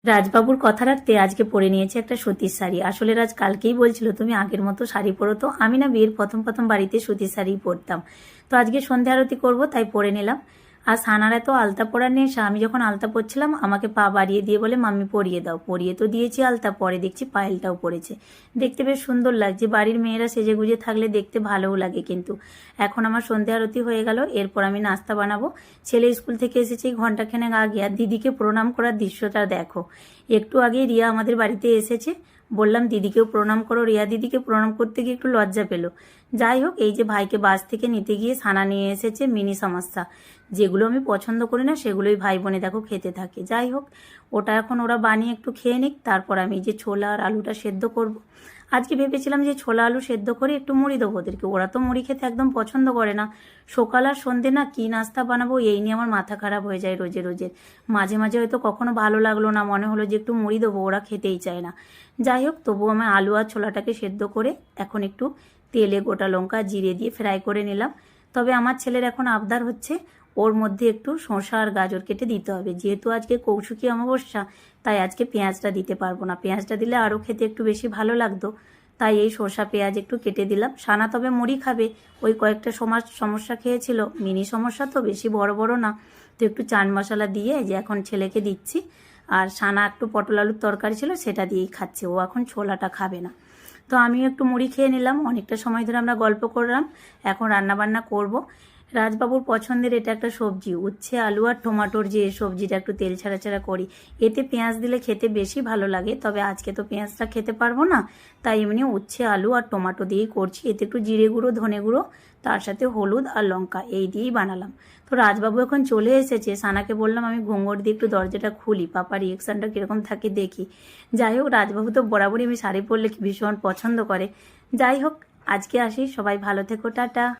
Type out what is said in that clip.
রাজবাবুর কথা রাখতে আজকে পরে নিয়েছে একটা সুতির শাড়ি। আসলে রাজ কালকেই বলছিল তুমি আগের মতো শাড়ি পরো। তো আমি না বিয়ের প্রথম প্রথম বাড়িতে সুতির শাড়ি পরতাম। তো আজকে সন্ধ্যা আরতি করবো তাই পরে নিলাম। আর সানার এত আলতা পরার নেশা, আমি যখন আলতা পরছিলাম আমাকে পা বাড়িয়ে দিয়ে বলে মাম্মি পরিয়ে দাও। পরিয়ে তো দিয়েছি আলতা, পরে দেখছি পায়েলটাও পড়েছে। দেখতে বেশ সুন্দর লাগছে। বাড়ির মেয়েরা সেজে গুজে থাকলে দেখতে ভালোও লাগে। কিন্তু এখন আমার সন্ধ্যা আরতি হয়ে গেল, এরপর আমি নাস্তা বানাবো। ছেলে স্কুল থেকে এসেছে ঘন্টাখানেক আগে, আর দিদিকে প্রণাম করার দৃশ্যটা দেখো। একটু আগে রিয়া আমাদের বাড়িতে এসেছে, বললাম দিদিকেও প্রণাম করো। রিয়া দিদিকে প্রণাম করতে গিয়ে একটু লজ্জা পেল। যাই হোক, এই যে ভাইকে বাস থেকে নিতে গিয়ে সানা নিয়ে এসেছে মিনি সমস্যা। যেগুলো আমি পছন্দ করি না সেগুলোই ভাই বোনে দেখো খেতে থাকে। যাই হোক, ওটা এখন ওরা বানিয়ে একটু খেয়ে নিক, তারপর আমি যে ছোলা আর আলুটা সেদ্ধ করব। আজকে ভেবেছিলাম যে ছোলা আলু সেদ্ধ করে একটু মুড়ি দেবো ওদেরকে। ওরা তো মুড়ি খেতে একদম পছন্দ করে না। সকাল আর সন্ধে না কি নাস্তা বানাবো এই নিয়ে আমার মাথা খারাপ হয়ে যায় রোজে রোজের। মাঝে মাঝে হয়তো কখনো ভালো লাগলো না, মনে হলো যে একটু মুড়ি দেবো, ওরা খেতেই চায় না। যাই হোক, তবুও আমি আলু আর ছোলাটাকে সেদ্ধ করে এখন একটু তেলে গোটা লঙ্কা জিরে দিয়ে ফ্রাই করে নিলাম। তবে আমার ছেলের এখন আবদার হচ্ছে ওর মধ্যে একটু শসা আর গাজর কেটে দিতে হবে। যেহেতু আজকে কৌশুকী অমাবস্যা, তাই আজকে পেঁয়াজটা দিতে পারবো না। পেঁয়াজটা দিলে আরও খেতে একটু বেশি ভালো লাগতো। তাই এই শসা পেঁয়াজ একটু কেটে দিলাম। সানা তবে মুড়ি খাবে, ওই কয়েকটা সমস্যা খেয়েছিল, মিনি সমস্যা তো, বেশি বড় বড় না। তো একটু চাট মশলা দিয়ে যে এখন ছেলেকে দিচ্ছি। আর সানা একটু পটল আলুর তরকারি ছিল, সেটা দিয়েই খাচ্ছে। ও এখন ছোলাটা খাবে না। তো আমিও একটু মুড়ি খেয়ে নিলাম। অনেকটা সময় ধরে আমরা গল্প করলাম, এখন রান্না বান্না করব। রাজবাবুর পছন্দের এটা একটা সবজি, উচ্ছে আলু আর টমাটোর যে সবজিটা একটু তেল ছাড়া ছাড়া করি। এতে পেঁয়াজ দিলে খেতে বেশি ভালো লাগে, তবে আজকে তো পেঁয়াজটা খেতে পারবো না। তাই এমনি উচ্ছে আলু আর টমাটো দিয়েই করছি। এতে একটু জিরে গুঁড়ো, ধনে গুঁড়ো, তার সাথে হলুদ আর লঙ্কা এই দিয়েই বানালাম। তো রাজবাবু এখন চলে এসেছে। সানাকে বললাম আমি ঘুঙুর দিয়ে একটু দরজাটা খুলি, পাপার রিয়েকশনটা কীরকম থাকে দেখি। যাই হোক, রাজবাবু তো বরাবরই আমি শাড়ি পরলে ভীষণ পছন্দ করে। যাই হোক, আজকে আসি, সবাই ভালো থেকো, টাটা।